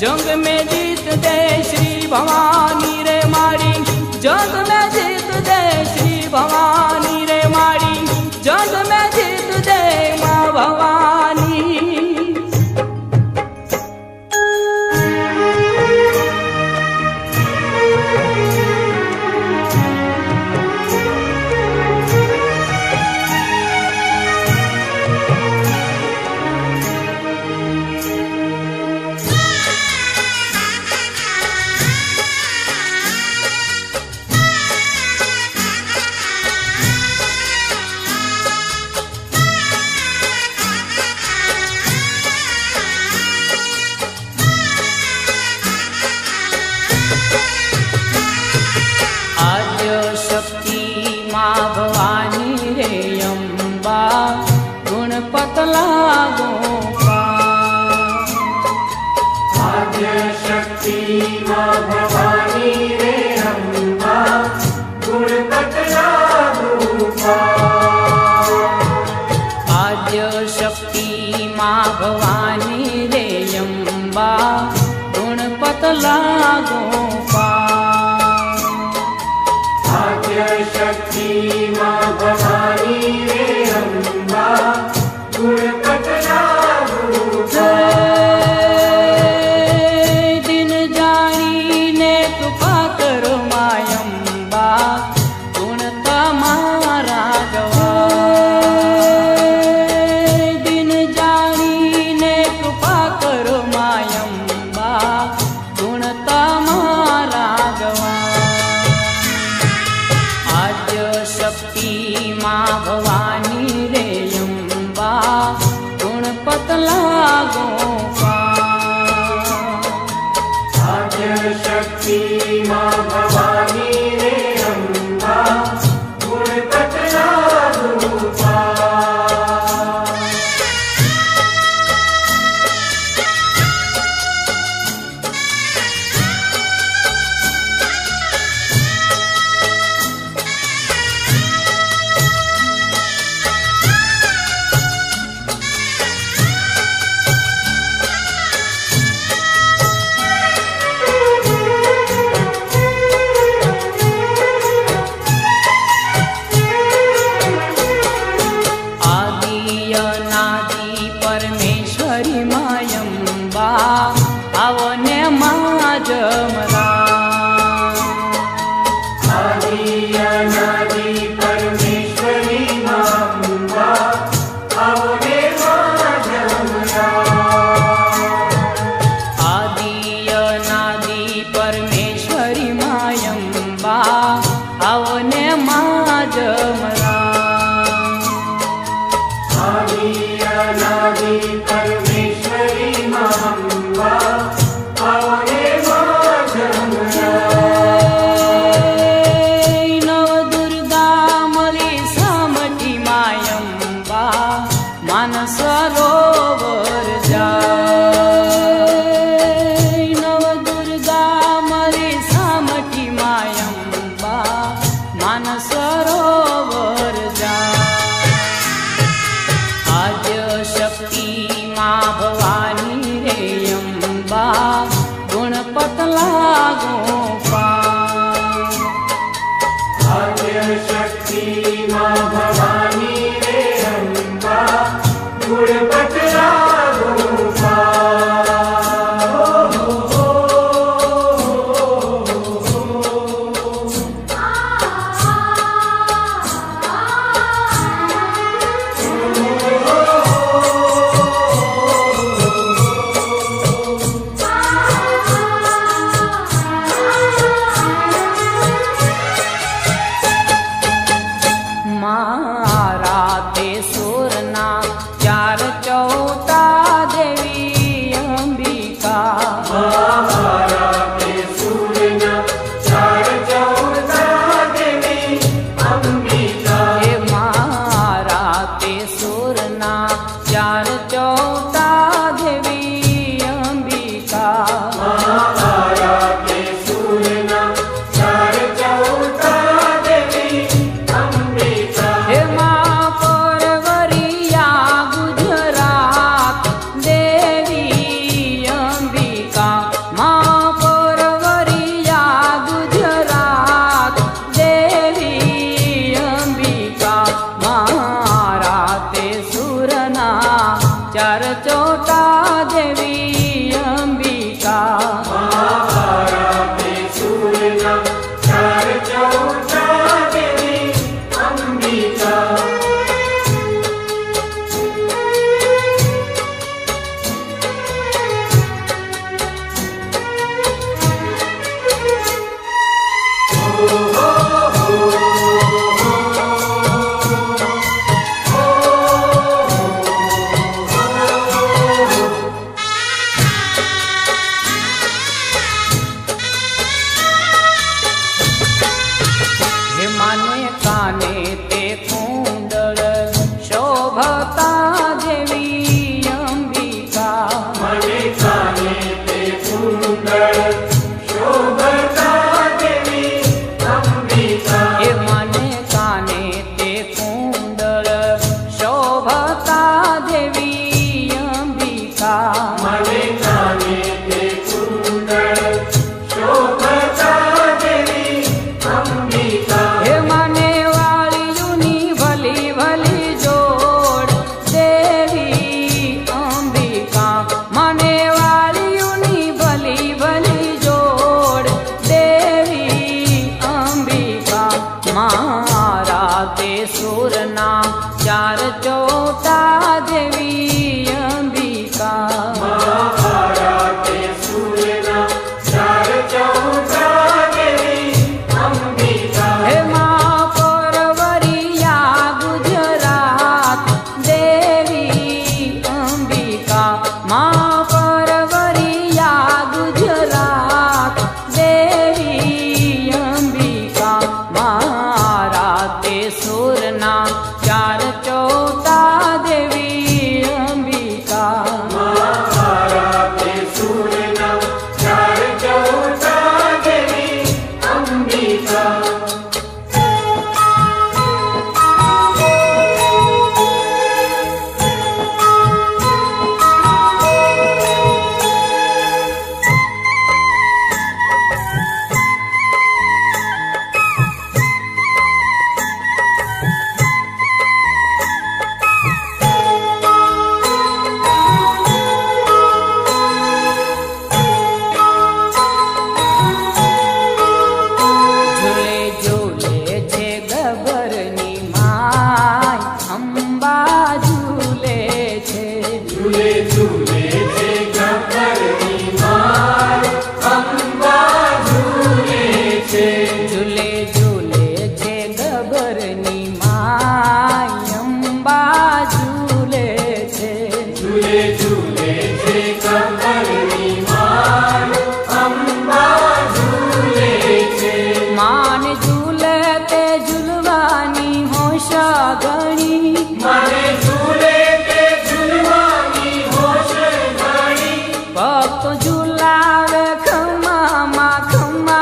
जंग में जीत दे श्री भवानी रे मारी, जंग में जीत दे श्री भवानी रे मारी, जंग में जीत दे माँ भवानी। भवानी रे अम्बा गुणपत लागो आद्य शक्ति माँ भवानी रे अम्बा गुणपत लागो आद्य शक्ति माँ भवानी रे अम्बा गुणपत लागो शक्ति माँ भवानी रे अम्बा गुणपत लागो दिन जानी ने कृपा करो मायम्बा गुण तमारा गवा दिन जानी ने कृपा करो मायम्बा गुण तमारा गवा शक्ति माँ भवानी रे अम्बा गुणपत लागो आद्य शक्ति माँ भवानी रे अम्बा गुणपत लागो परमेश्वरी मायम्बा आवने माँ जमरा आदि अनादि परमेश्वरी माँ आवने माँ जमरा आदि अनादि परमेश्वरी मायम्बा आवने माँ जमरा अनादि परमेश्वरी माँ आवने माँ जमरा नव दुर्गा मली सामठी मायम्बा मानस सरोवर जा नव दुर्गा मली सामठी मायम्बा मानस सरोवर जा शक्ति माँ भवानी रे अम्बा गुणपत लागो आद्य शक्ति माँ भवानी रे अम्बा गुणपत लागो चौटा देवी अंबिका महाभारते सूरना चार चौटा देवी अंबिका माने काने ते कुंडल शोभता देवी अंबिका मने काने ते कुंडल शोभता देवी अंबिका हे माने काने ते कुंडल शोभता देवी अंबिका मने काने ते कुंडल शोभता देवी अंबिका हे माने वाळीयुनी भली भली जोड देवी अंबिका माने वाळीयुनी भली भली जोड देवी अंबिका मारा ते सुरना चार चौटा देवी अंबिका महाभारते सूरना चार चौटा देवी अंबिका हे मां परवरिया गुजरात देवी अंबिका मां परवरिया गुजरात देवी अंबिका मारा ते सुरना चार चौटा देवी अंबिका महाभारते सूरना चार चौटा देवी अंबिका झूले झूले छे गबरनी माय अंबा झूले छे झूले झूले छे गब्बरनी माय अंबा झूले छे झूले झूले छे गबरनी माय अंबा झूले छे झूले झूले छे गब्बरनी माय अंबा झूले छे मान झूले ते झूलवानी होश गणी मने झूले ते झूलवानी होश घणी भक्त झूलावे खम्मा मा खम्मा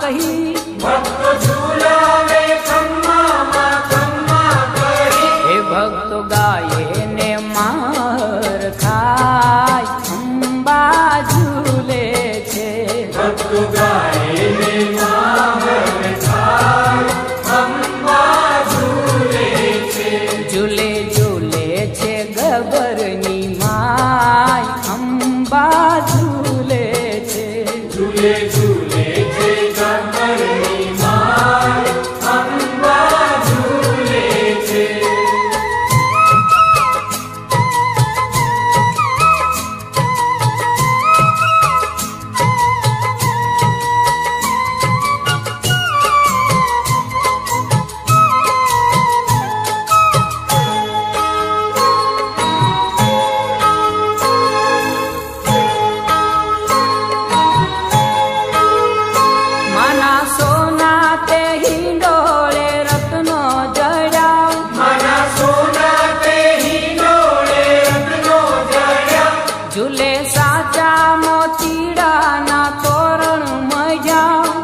कही भक्त झूलावे खम्मा मा खम्मा कही हे भक्त गाये ने मार खाय अंबा झूले छे भक्त गाए ने माहर खाय अंबा झूले छे झूले झूले छे गबरनी माय अंबा झूले छे झूले झूले छे गब्बरनी माय अंबा झूले छे माना सोना ते हिंडोळे रत्नो जड्या मना सोना ते हिंडोळे रत्नो जड्या झूले साचा मोतीड़ा ना तोरण मजा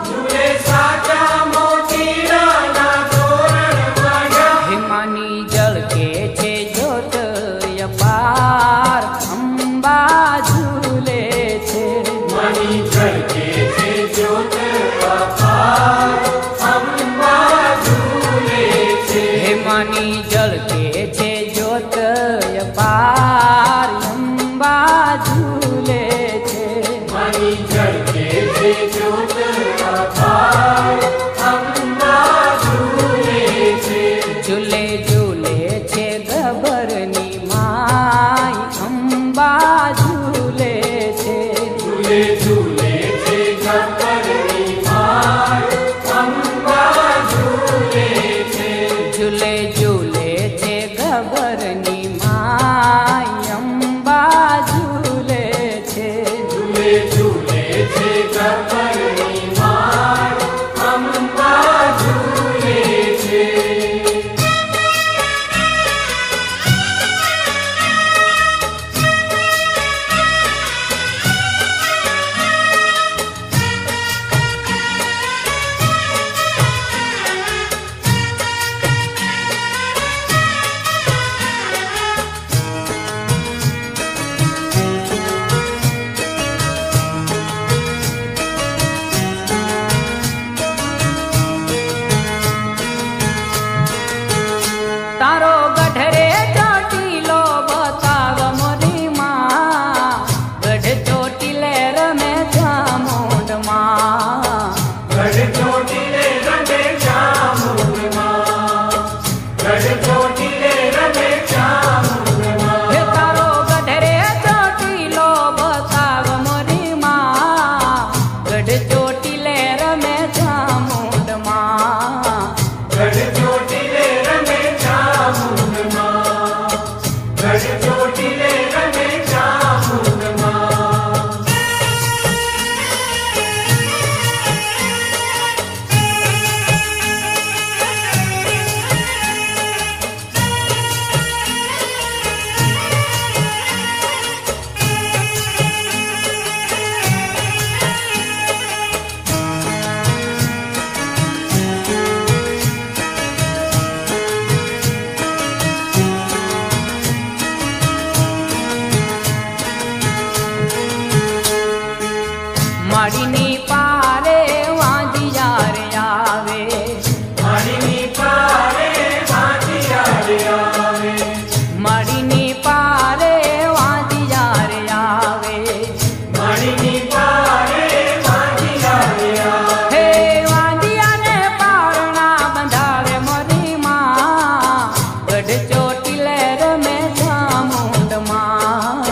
झूले साचा मोतीडाना तोरण मढ्या हिमानी जल के छे जोत अपार अंबा झूले छे मणि झलके छे ज्योत अपार अंबा झूले छे हिमानी जल के छे जोत अपार अंबा ઝૂલે છે. ઝૂલે ઝૂલે છે ગબ્બરની માય, અંબા ઝૂલે છે. ઝૂલે ઝૂલે છે ગબ્બરની માય, અંબા ઝૂલે છે. ઝૂલે ઝૂલે છે ગબ્બરની માય, અંબા ઝૂલે છે. તારો ગઢરે ચોટીલો બતાવ મોરી માં, ગઢ ચોટીલે રમે ચામુંડમાં. ગઢ ચોટીલે રમે ચામુંડમાં, ગઢ ચોટીલે રમે ચામુંડમાં. હે તારો ગઢરે ચોટીલો બતાવ મોરી માં, ગઢ ચોટીલે રમે ચામુંડમાં. ગઢ ચોટીલે રમે ચામુંડમાં, ગઢ ચોટીલે રમે ચામુંડમાં. માડીની પારે વાંધિયાર આવે, માડીની પારે વાંધિયાર આવે, માડીની પારે વાંધિયાર આવે. માડીની પારે વાંધિયાર આવે. હે વાંધિયાને પારણા બંધાવે મોરી માં, ગઢ ચોટીલે રમે ચામુંડમાં.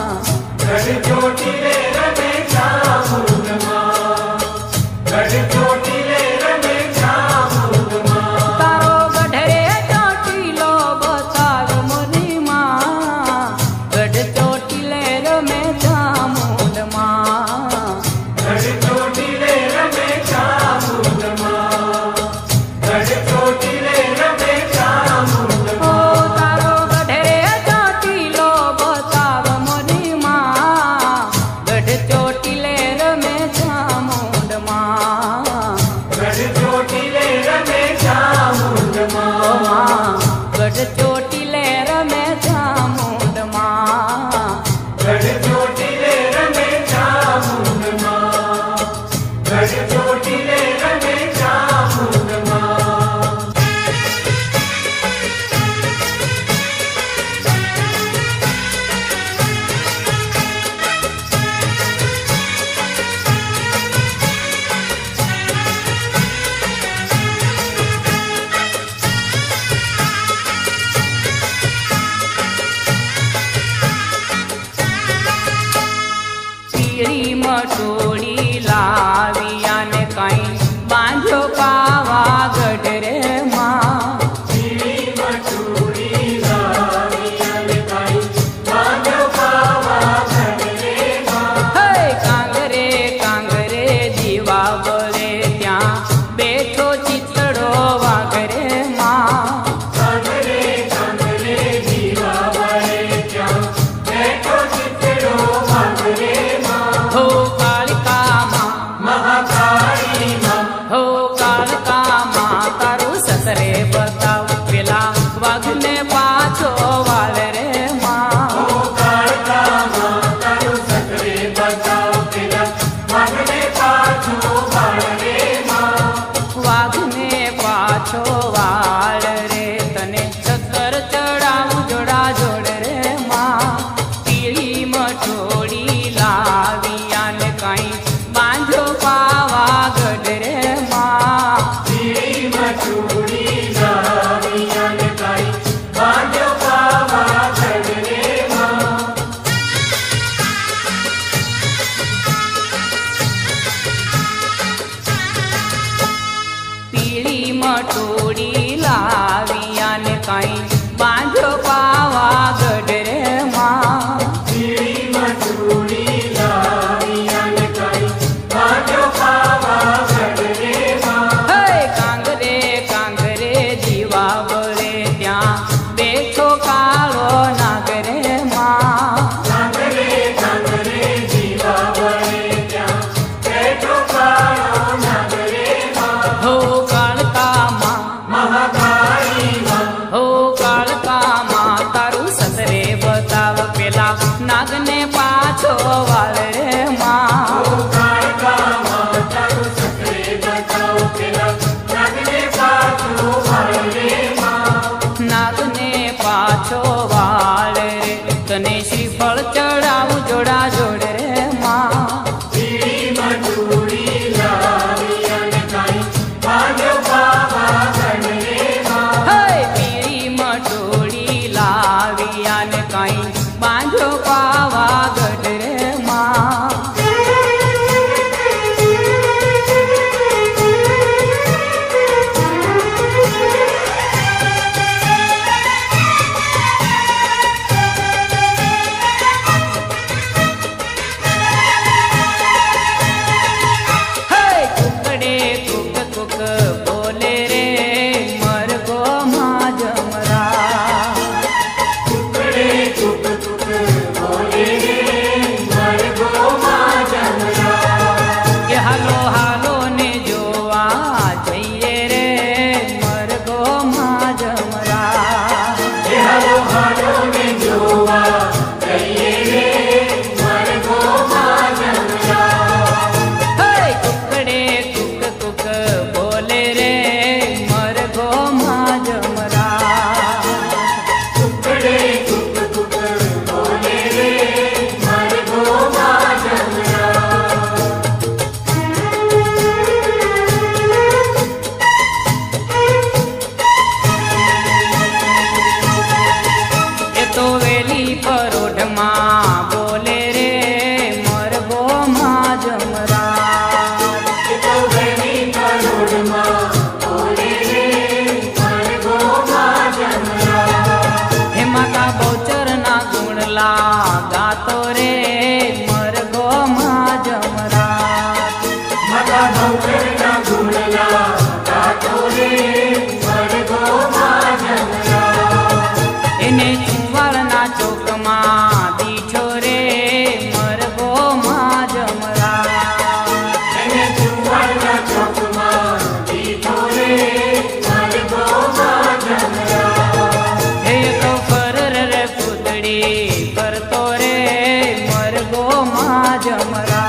ગઢ ચોટીલે રમે ચામુંડમાં, ગઢ ચોટીલે રમે ચામુંડમાં. તારો ગઢરે ચોટીલો બતાવ મોરી માં, ગઢ ચોટીલે રમે ચામુંડમાં. ગઢ ચોટીલે રમે ચામુંડમાં, ગઢ ચોટીલે રમે ઓ ચામુંડમાં. તારો ગઢરે ચોટીલો બતાવ મોરી માં, ગઢ ચોટીલે રમે ચામુંડમાં. ગઢ ચોટીલે રમે ચામુંડમાં, ગઢ ચોટીલે રમે ચામુંડમાં. ગઢ ચોટીલે રમે ચામુંડમાં, ગઢ ચોટીલે રમે ચામુંડમાં. પીળી મટોળી લાવિયાને કાંઈ બાંધ્યો પાવાગઢ રે માં. પીળી મટુડી લાવી અને કાંઈ બાંધ્યો પાવાગઢ રે માં. હે કાંગરે કાંગરે દીવા બળે ત્યાં બેઠો ચિતડો વાઘરે માં. કાંગરે કાંગરે દીવા વળે ત્યાં બેઠો ચિતડો વાઘરે માં. હો કાળિકા વાળ રે માં કાળકા માતાનું સકરે બતાવ પેલા નાગને પાછો વાળ રે માં નાગને પાછો વાળ રે તને શ્રીફળ ચડાવું જોડા જોડે રે માં પીળી મટુડી લાવી અને કાઈ બાંધ્યો પાવાગઢ રે માં હે પીળી મટોડી લાવી અને કાંઈ બાંધો પાવાગઢ રે માં હે કુકડે કુક કુક બોલે રે મરઘો માં જમરા ટુકડે ટુક ટુક બોલે રે મરઘો માં જમરા કે હાલો હાલો ને જોવા જઈએ રે મરઘો માં જમરા એ હાલો હાલો ને જોવા જઈએ રે મરઘો માં જમરા હે કુકડે કુક કુક બોલે રે મરઘો માં જમરા ટુકડે ટુક ટુક બોલે રે મરઘો માં જમરા એ તો વેલી પરોઢમાં બોલે રે મરઘો માં જમરા એ તો વેલી કરોડમાં બોલે રે મરઘો માં જમરા હે માતા બહુચરના ગુણલા ગાતો રે મરઘો માં જમરા માતા ભૌકરના ગુણલા ગાતો રે મરઘો માં જમરા એને ચુંવાળના ચોકમાં દીઠો રે મરઘો માં જમરા એને ચુંવાડના ચોકમાં દીઠો રે મરઘો માં જમરા હે તો ફરર રે પૂતળી કરતો રે મરઘો માં જમરા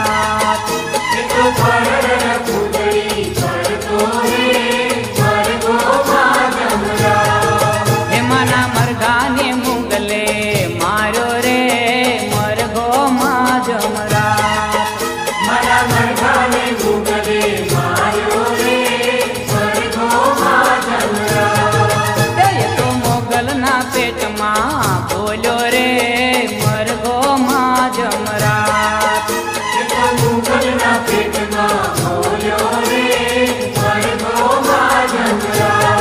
એ તો ફરર પૂતળી કરતો રે મરઘો માં જમરા હેમાના મરઘાને મુગલે માર્યો રે મરઘો માં જમરા મારા મરઘાને ગુગલે માર્યો રે મરઘો માં જમરા એ તો મોગલના પેટમાં બોલ્યો રે મરઘો માં જમરા એ તો મુગલના પેટમાં બોલ્યો રે મરઘો માં જમરા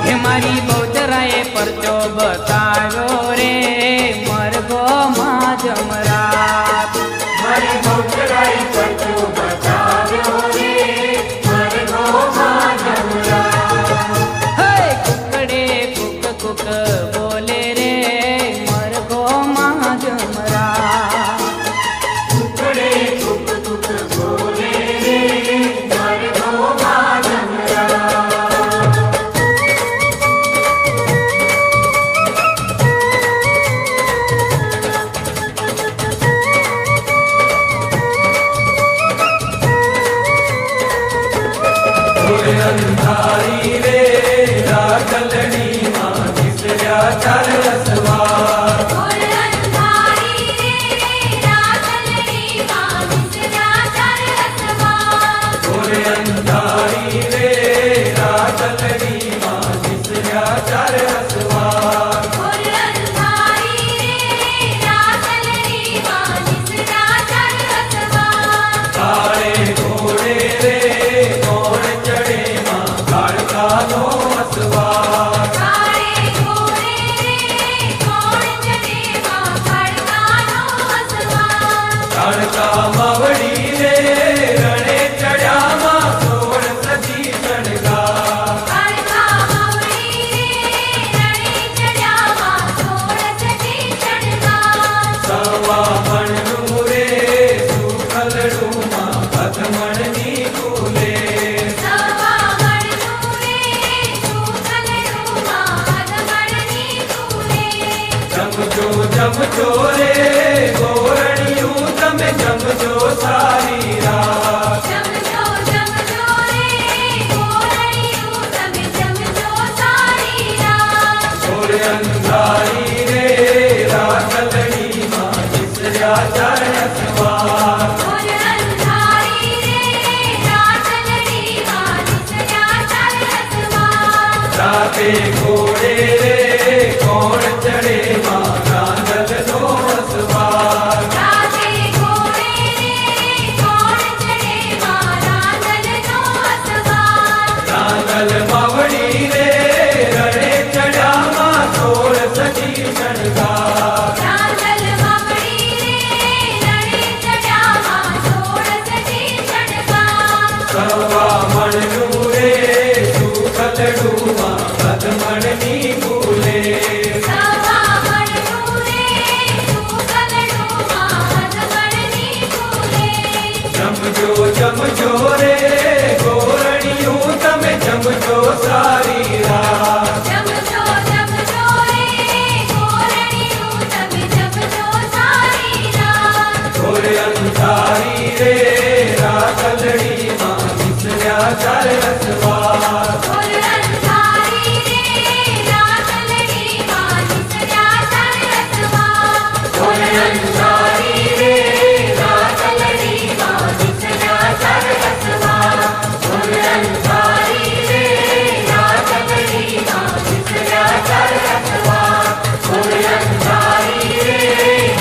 હે મારી બહુચરાએ પરચો બતાવ્યો રે મરઘો માં જમરા મારે ભૌકરાઈ પરચો બતાવ્યો રે મરઘો માં જમરા હે કુકડે કુક કુક બોલે રે મરઘો માં જમરા ટુકડે ટુક ટુક બોલે રે મરઘો માં જમરા અંધારી રે રાખલડી માં વિસર્યા ચાર રસવાર ઓરે અંધારી રે રાખલડી માં વિસર્યા ચાર રસવાર કાળે ઘોડે રે ઘોડ ચડે માં કાળકાનો અસવાર કાળકા માવડી રે રણે ચડ્યામાં સોળ સજી ચડગા સવા મણનું રે સુખલડું માં પથમણની ફૂલે જમજો જમજો રે ગોરણિયું જમજો જમજો રે ગોરણિયું તમે જમજો સારી રાત જમજો જમજો રે ગોરણિયું તમે જમજો સારી રાત ઘોર અંધારી રે રાખલડીમાં વિસર્યા ચાર રસવા ઘોર અંધારી રે રાખલડીમાં વિસર્યા ચાર રસવા ઘોર અંધારી રે રાખલડીમાં વિસર્યા ચાર રસવા ઘોર અંધારી રે રાખલડીમાં વિસર્યા ચાર રસવા ઘોર અંધારી રે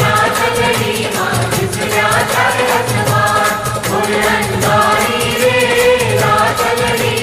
રાખલડીમાં વિસર્યા ચાર રસવા ઘોર અંધારી રે રાખલડી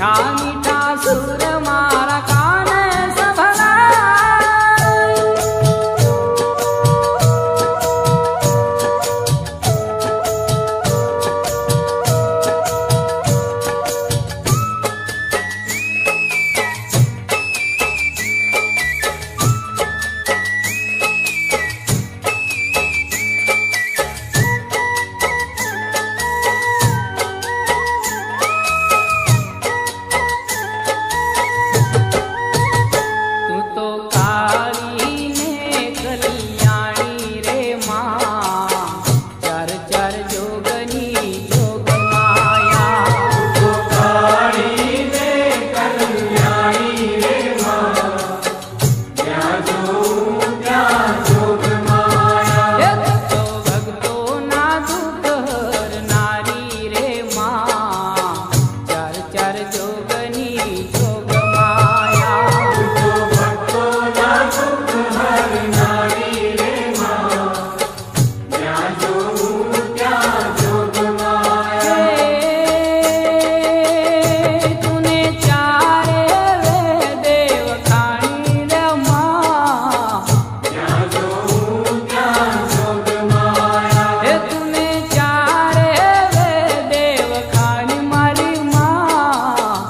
મીઠા મીઠા સુર મારા કાને સંભળાય. તું તો કાળી ને કલ્યાણી રે માં, ચાર ચાર જોગની જોગ માયા. કાળી ને કલ્યાણી રે માં, ત્યાં જોઉં ત્યાં જોગ માયા. તો ભક્તોના દુઃખ હરનારી રે માં, ચાર ચાર જોગની જોગ માયા. ભક્તોના દુઃખ હરનારી રે માં, ત્યાં જોઉં ત્યાં જોગ માયા. તુને ચારે દેવ ખાણી રે માં, ત્યાં જોઉં ત્યાં જોગ માયા. તુને ચારે દેવ ખાણી મારી માં.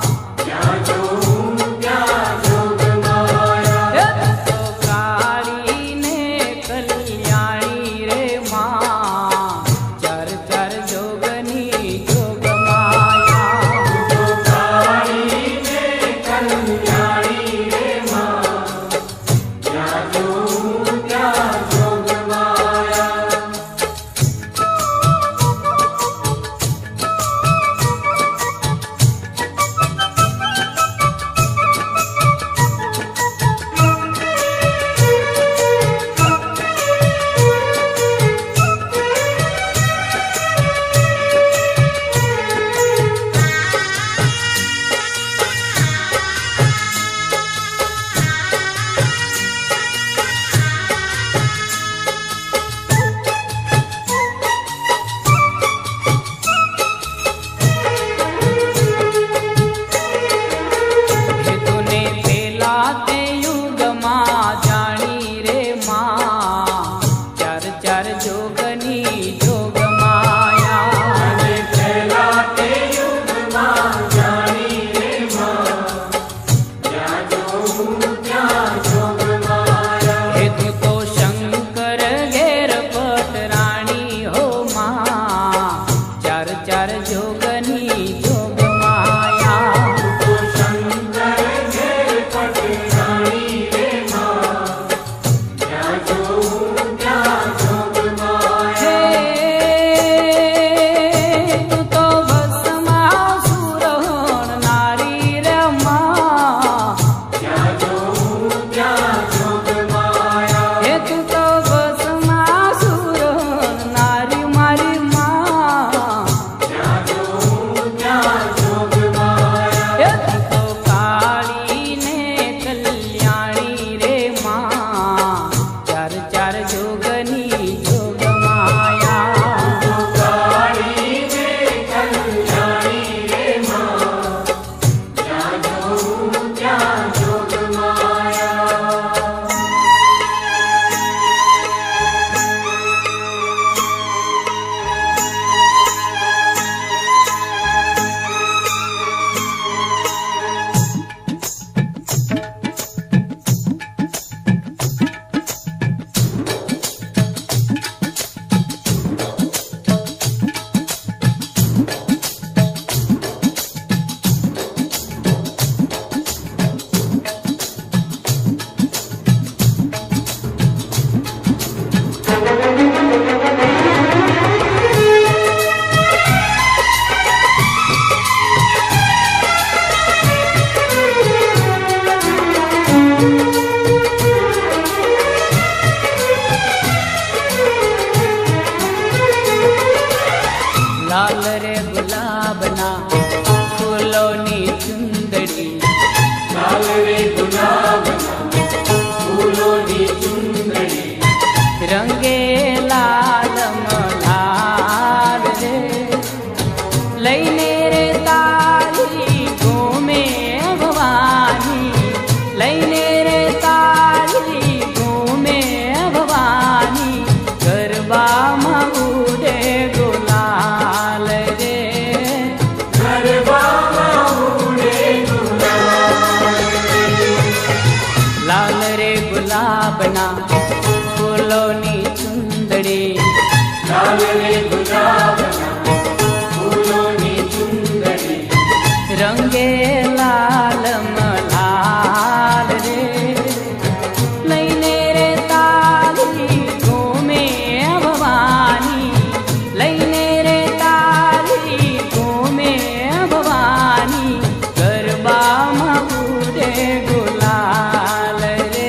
ત્યાં જોઉં ત્યાં જોગ માયા. તો કાળી ને કલ્યાણી રે માં, ચાર ચાર જોગની જોગ માયા. કાળી ને કલ્યાણી રે માં, ત્યાં જોઉં ત્યાં જોગ માયા. તુને પેલા તે યુગમાં જાણી રે માં, ચાર ચાર જોગની જોગ માયા. અને પહેલા તે યુગમાં જાણી રે માં, ત્યાં જોઉં ત્યાં જોગ માયા. તું તો શંકર ઘેર પટરાણી હો માં, ચાર ચાર જોગની જોગ માયા. તો શંકર ઘેર પટરાણી રે માં, ત્યાં જોઉં ત્યાં જોગ માયા. તું તો ભસ્માસુર નારી રે માં, ત્યાં જોઉં ત્યાં જોગ માયા. તું તો ભસ્માસુર નારી મારી માં. ત્યાં જોઉં ત્યાં જોગ માયા. તું તો કાળી ને કલ્યાણી રે માં, ચાર ચાર જોગની જોગ માયા. કાળી ને કલ્યાણી રે માં, ત્યાં જોઉં ત્યાં જોગ માયા. લાલ રે ગુલાબના ફૂલોની ચુંદડી, લાલ રે ગુલાબના ફૂલોની ચુંદડી, રંગે લાલ મલાલ રે લઈને રે તારી ઘૂમે લાલ મલાલ રે લઈને રે તારી ઘૂમે ભવાની લઈને રે તારી ઘૂમે ભવાની ગરબામાં ઉડે ગુલાલ રે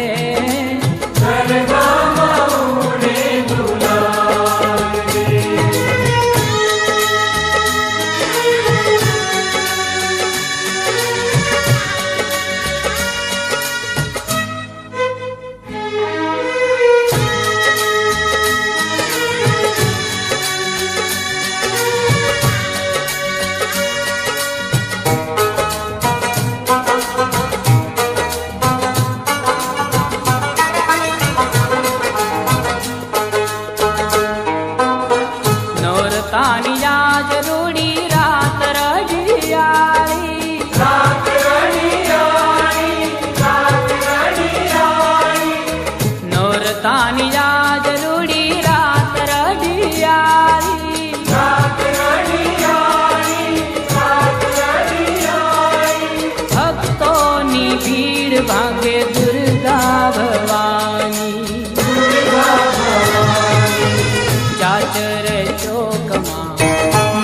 ગરબામાં ઉડે ગુલાલ રે નોરતાની યાદ રૂડી રાત રઢિયાળી રાત રડિયાળી રાત રડિયાળી નોરતાની યાદ રૂડી રાત રઢિયાળી રાત રડિયાળી રાત રડિયાળી ભક્તોની ભીડ ભાગે દુર્ગા ભવાની ચાચર ચોકમાં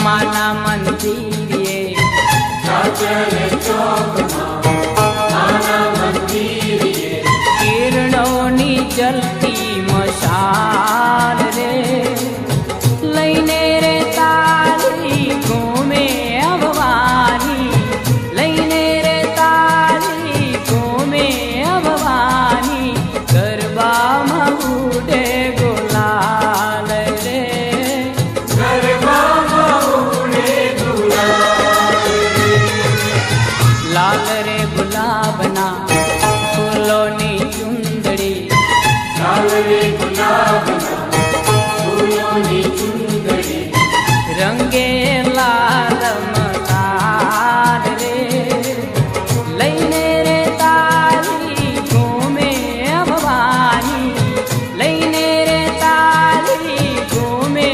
માના મંદિરે ચાચર ચોકમાં માના મંદિરે કિરણોની જલતી મશાલ રે લઈને રે તારી ઘૂમે ભવાની લઈને રે તારી ઘૂમે ભવાની ગરબામાં ઉડે ગુલાલ રે ગરબામાં ઉડે ગુલાલ લાલ રે ગુલાબના ફૂલોની ચુંદડી લાલ રે ગુલાબના ફૂલોની ચુંદડી રંગે લાલ મલાલ રે લઈને રે તારી ઘૂમે ભવાની લઈને રે તારી ઘૂમે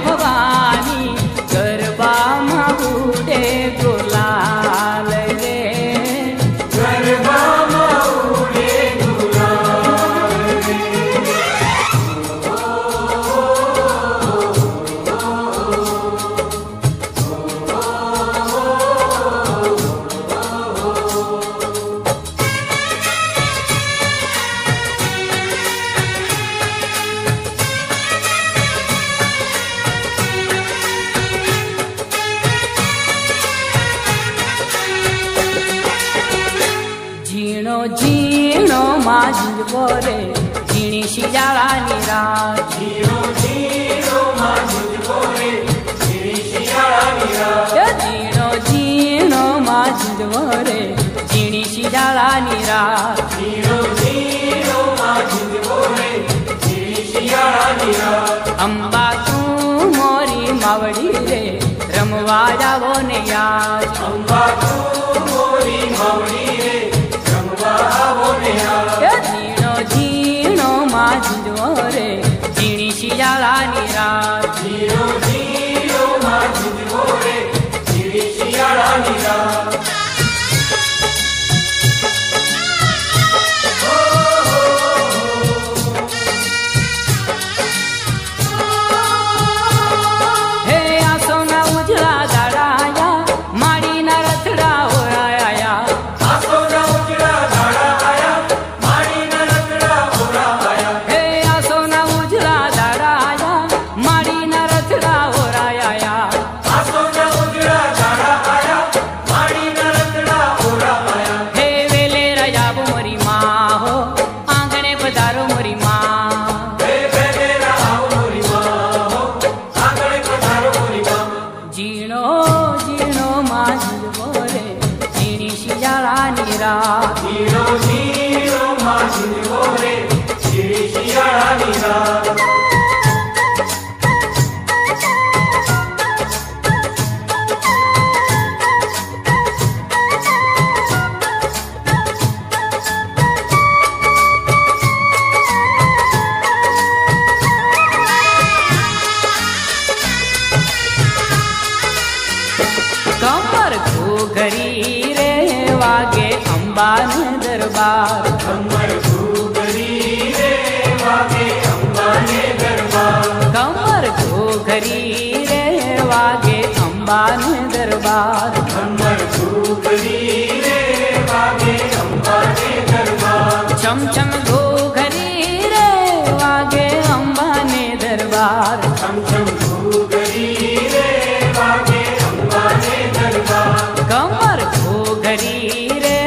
ભવાની ગરબામાં ઉડે ગુલાલ રે ગરબામાં ઉડે ગુલાલ રે ઝીણો ઝીણો માંજવો રે ઝીણી શિયાળાની રાત જીરો જીરો માં ઝૂલવો રે ઝીણી શિયાળાની રાત ઝીણો ઝીણો માંજવો રે ઝીણી શિયાળાની રાત જીરો જીરો માં ઝૂલવો રે ઝીણી શિયાળાની રાત અંબા તું મોરી માવડી રે રમવા જાવો ને યાદ અંબા તું મોરી માવડી રે રમવા આવો ને આ ઝીણો ઝીણો માંજવો રે ઝીણી શિયાળાની રાત જીરો જીરો માં ઝૂલવો રે ઝીણી શિયાળાની રાત હે આસોના ઉજળા દાડાયા માડીના રથડા ઓરાયા આસોના ઉજળા દાડા આયા માડીના રતડા ઓરા આયા હે આસોના ઉજળા દાડાયા માડીના રથડા ઓરાયા આસોના ઉજળા દાડા આયા માડીના રતડા ઓરા આયા હે વેલે રજાબો મોરી માં હો આંગણે પધારો મોરી માં હે બેલેરા આવો મોરી માં હો આંગણે પધારો મોરી માં ઝીણો ઝીણો માંજવો રે ઝીણી શિયાળાની રાત જીરો જીરો માં ઝૂલવો રે ઝીણી શિયાળાની રાત કમર ઘૂઘરી રે વાગે અંબાને દરબાર. કમર ઘૂઘરી રે વાગે અંબાને દરબાર. કમર ઘૂઘરી રે વાગે અંબાને દરબાર. કમર ઘૂઘરી રે વાગે અંબાને દરબાર. છમ છમ ઘૂઘરી રે વાગે અંબાને દરબાર. છમ છમ ઘૂઘરી રે વાગે અંબાને દરબાર. કમર ઘૂઘરી રે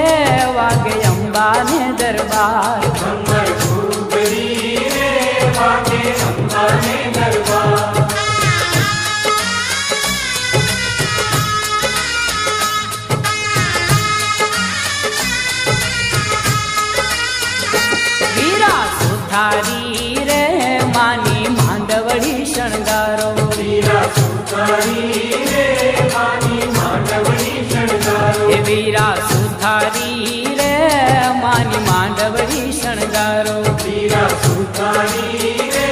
વાગે અંબાને દરબાર. કમર ઘૂઘરી રે વાગે અંબાને દરબાર. વીરા સુથારી રે માની માંડવડી શણગારો. વીરા સુતારી રે માની માંડવડી શણગારો. એ વીરા સુથારી રે માની માંડવડી શણગારો. વીરા સુતારી રે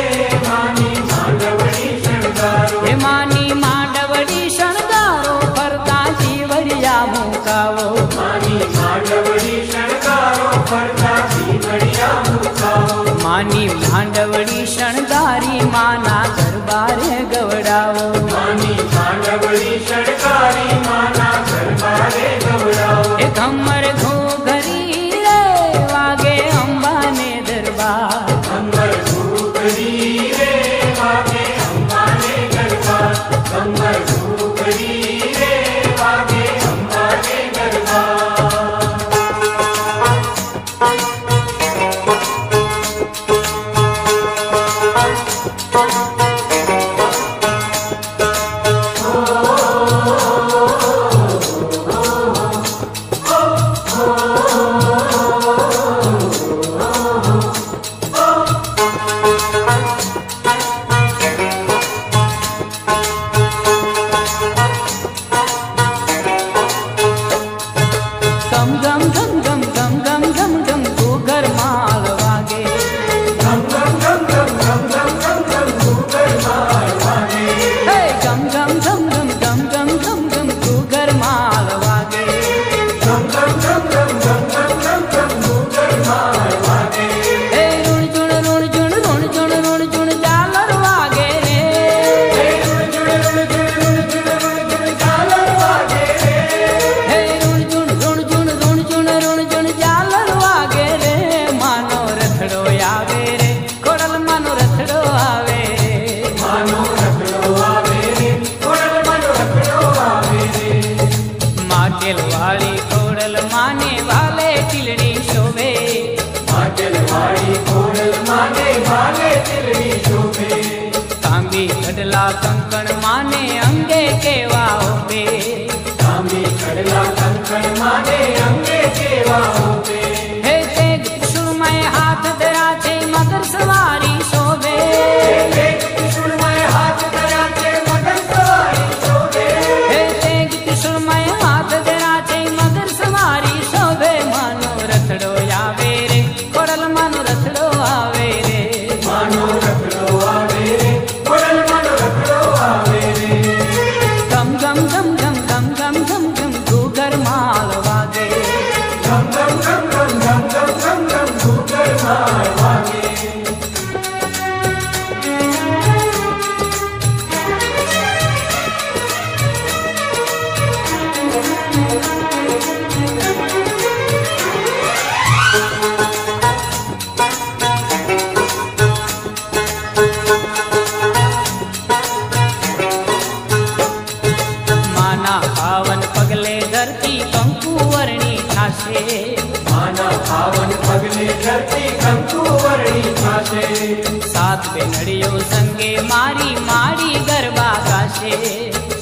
માની માંડવડી શણગારો. એ માની માંડવડી શણગારો ફરતા જીવડિયા મુકાવો. માની માંડવડી શણગારો ફરતા જીવડિયા મુકાવો. માની માંડવડી શણગારી માના દરબારે ગવડાવો. માની માંડવડી શણગારી માના દરબારે ગવડાવો. એ કમર ઘૂઘરી રે વાગે અંબાને દરબાર. કમર ઘૂઘરી રે વાગે અંબાને દરબાર. કમર ઘૂઘરી રે વાગે અંબાને દરબાર. ગમ ગમ ગમ ગમ ગમ ગમ ગમ ગમ ઘૂઘર માલ વાગે. ગમ ગમ ગમ ગમ ગમ ગમ ગમ ગમ ઘૂઘર માલ વાગે. હે ગમ ગમ ગમ ગમ ગમ ગમ ગમ ગમ ઘૂઘર માલ વાગે. ગમ ગમ ગમ ગમ ગમ ગમ ગમ ગમ ઘૂઘર માલ વાગે. હે રૂણ ચૂણ રૂણ ચૂણ રૂણ ચૂણ રૂણ ચૂણ ઝાલર વાગે રે. ઝાલર વાગે રે. હે રૂણ ચૂણ રૂણ ચૂણ રૂણ ચૂણ રૂણ ચૂણ ઝાલર વાગે રે. માનો રથડો આવે રે ખોડલ માનો રથડો આવે રે. માનો રખડો આવે રે ખોડલ માનો રખડો આવે રે. માટેલ વાળી ખોડલ માને વાલે ટીલડી શોભે. માટેલ વાળી ખોડલ માને ભાલે તીલડી શોભે. તાંબી કડલા કંકણ માને અંગે કેવા ઓબે. તાંબી કડલા કંકણ માને અંગે કેવા હોવે. હે તે ત્રિશુળમય હાથ ધરા છે મગર સવારી શોભે. એક ત્રિશુળમય હાથ ધર્યા છે મગર સવારી શોભે. હે તે ત્રિશુળમય હાથ ધરા છે મગર સવારી શોભે. માનો રથડો આવે રે ખોડલ માનો રથડો આવે રે. માનો રખડો આવે રે ખોડલ માનો રખડો આવે રે. ગમ ગમ ગમ ગમ ગમ ગમ ગમ ગમ ઘૂઘર માલ વાગે. ગમ ગમ ગમ ગમ ગમ ગમ ગમ ગમ ઘૂઘર માલ વાગે. માના પાવન પગલે ધરતી કંકુ વર્ણી થાશે. માના પાવન પગલે ધરતી કંકુ વર્ણી થાશે. સાત બેનડીઓ સંગે મારી માડી ગરબા ગાશે.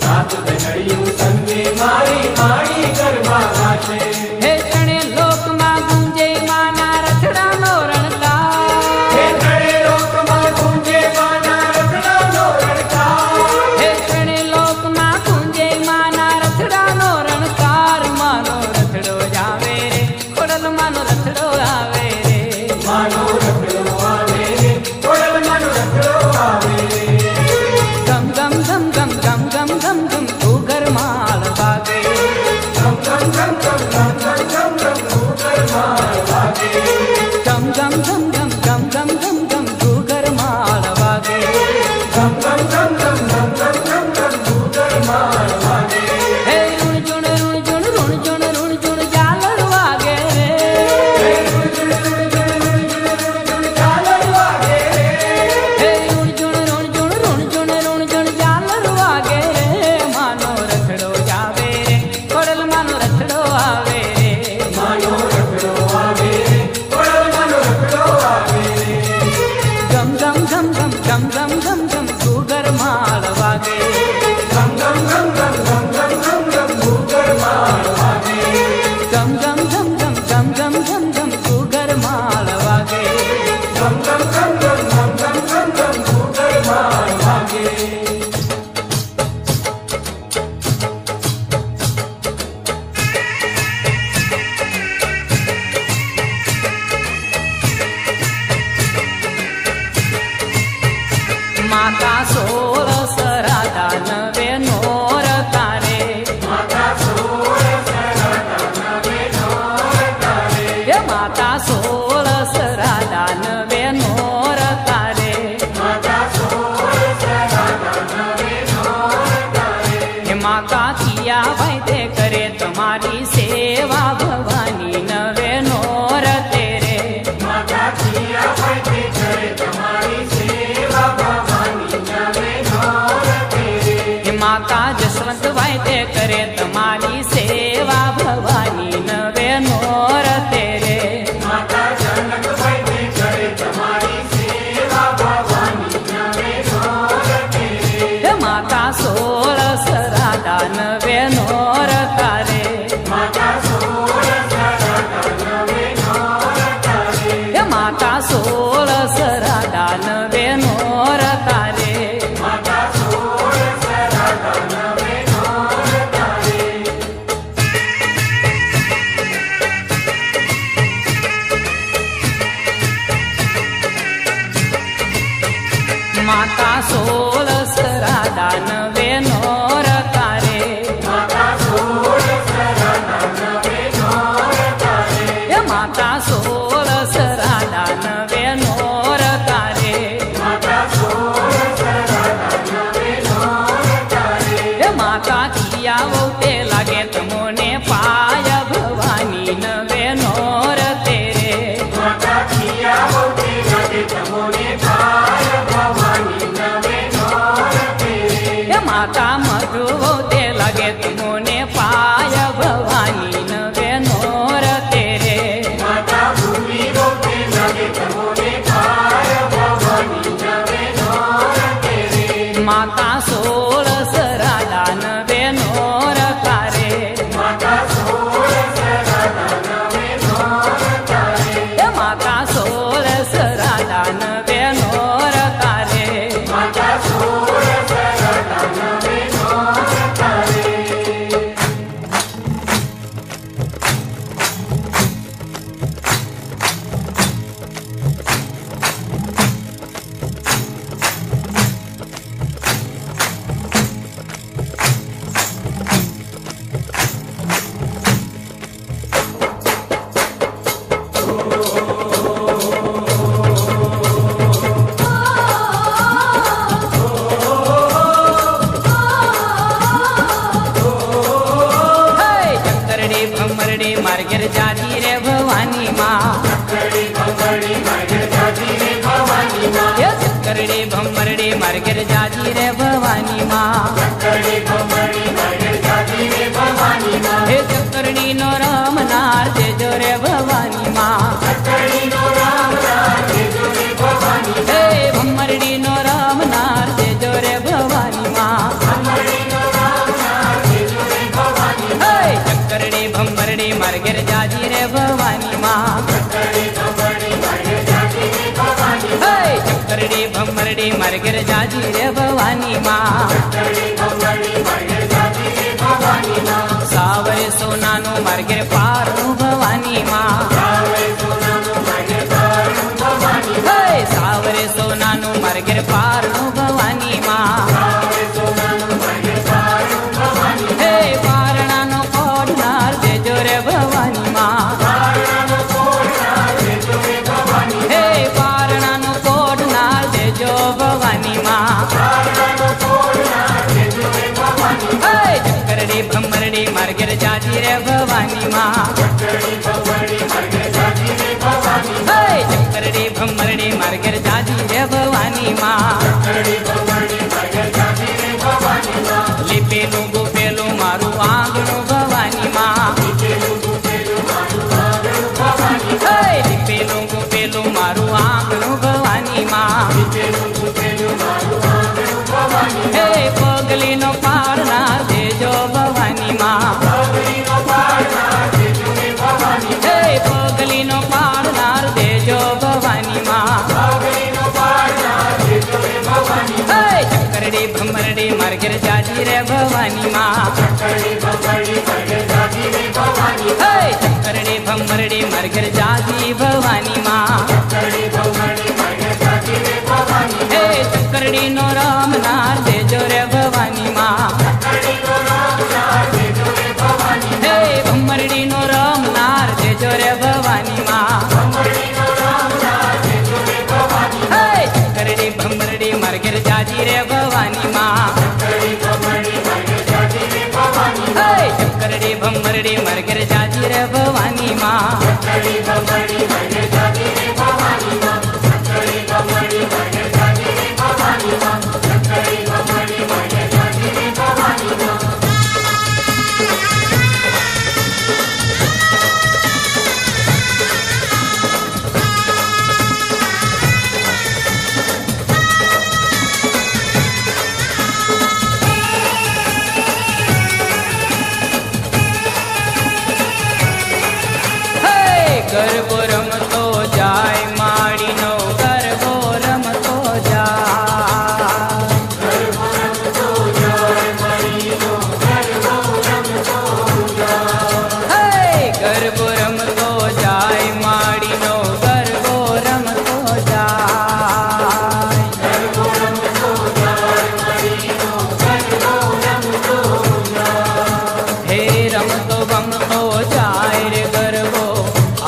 સાત બેનડીયું સંગે મારી મારી ગરબા ગાશે. હે તણે લોકમાં ગુંજે માના રથડાનો રણકાર. હે તળે લોકમાં ગુંજે માના રખડાનો રણકાર. હે તણે લોકમાં ગુંજે માના રથડાનો રણકાર. માનો રથડો આવે રે ખોડલ માનો રથડો આવે રે. માનો રખડો આવે રે ખોડલ માનો રખડો આવે રે. ગમ ગમ ગમ ગમ ગમ ગમ ગમ ગમ ઘૂઘર માલ વાગે. ગમ ગમ ગમ ગમ ગમ ગમ ઘેર જાજી રે ભવાની માં ચકડી ભમરડી માર ઘેર જાજી રે ભવાની માં એ ચકરડી ભમરડી માર ઘેર જાજી રે ભવાની માં ચકડી ભમરડી માર ઘેર જાજી રે ભવાની માં હે ચકરડી નો રમનાર દેજો રે ભવાની માં ચકડી નો રામ નામ દેજો રે ભવાની હે ભમરડી નો રમનાર દેજો રે ભવાની માં ભમરડી નો રામ નામ દેજો રે ભવાની હે ચકરડી ભમરડી માર ઘેર જાજી રે ભવાની માં ચકડી ભમરડી માર ઘેર જાજી રે ભવાની હે ચકરડી ભમરડી માર ઘેર જાજી રે ભવાની માં ચકડી ભમરડી માર ઘેર જાજી રે ભવાની માં સાવરે સોનાનું માર ઘેર પારણું ભવાની માં આવે સોનાનું માર ઘેર પારણું ભવાની હે સાવરે સોનાનું માર ઘેર પારણું ભવાની માં આવે સોનાનું માર ઘેર પારણું ભવાની હે પારણાનો કોડનાર દેજો રે ભવાની માં પારણાનો કોડનાર દેજો રે ભવાની હે પારણાનો કોડનાર દેજો ભવાની માં પારણાનો કોડનાર દેજો રે ભવાની હે ચકરડી ભમરડી માર ઘેર જાજી રે ભવાની માં ચકડી ભમરડી માર ઘેર જાજી રે ભવાની હે ચકરડી ભમરડી માર ઘેર જાજી રે ભવાની માં ચકડી ભમરડી માર ઘેર જાજી રે ભવાની માં લીપેલું ગુપેલું મારું આંગણું ભવાની માં લીપેલું ગુપેલું મારું આંગણું ભવાની હે લીપેલું ગુપેલું મારું આંગણું ભવાની માં લીપેલું ગુપેલું મારું આંગણું ભવાની હે પગલીનો પારનાર દેજો ભવાની માં પગલીનો પારનાર દેજો રે ભવાની હે પગલીનો પારનાર દેજો ભવાની માં પગલીનો પારનાર દેજો રે ભવાની હે ચકરડી ભમરડી માર ઘેર જાજી રે ભવાની માં ચકડી ભમરડી માર ઘેર જાજી રે ભવાની હે ચકરડી ભમરડી માર ઘેર જાજી ભવાની માં ચકડી ભમરડી માર ઘેર જાજી રે ભવાની હે ચકરડી નો રમનાર દેજો રે ભવાની માં ચકડીનો રામ નામ દેજો રે ભવાની હે ભમરડી નો રમનાર દેજો રે ભવાની માં ભમરડીનો રામ નામ દેજો રે ભવાની હે ચકરડી ભમરડી માર ઘેર જાજી રે ભવાની માં ચકડી ભમરડી માર ઘેર જાજી રે ભવાની હે ચકરડી ભમરડી માર ઘેર જાજી રે ભવાની માં ચકડી ભમરડી માર ઘેર જાજી રે ભવાની માં ચકડી ભમરડી માર ઘેર જાજી રે ભવાની માં ચકડી ભમરડી માર ઘેર જાજી રે ભવાની માં હે ગરબો રમતો જાય માડીનો ગરબો રમતો જાય હે ગરબો રમતો જાય માડીનો ગરબો રમતો જાય હે રમતો ગમતો જાય રે ગરબો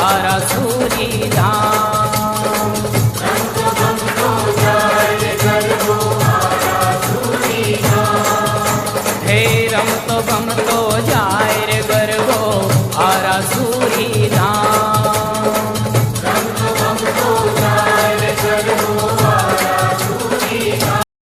આરા સુરી ધામ હે રમતો ગમતો જાય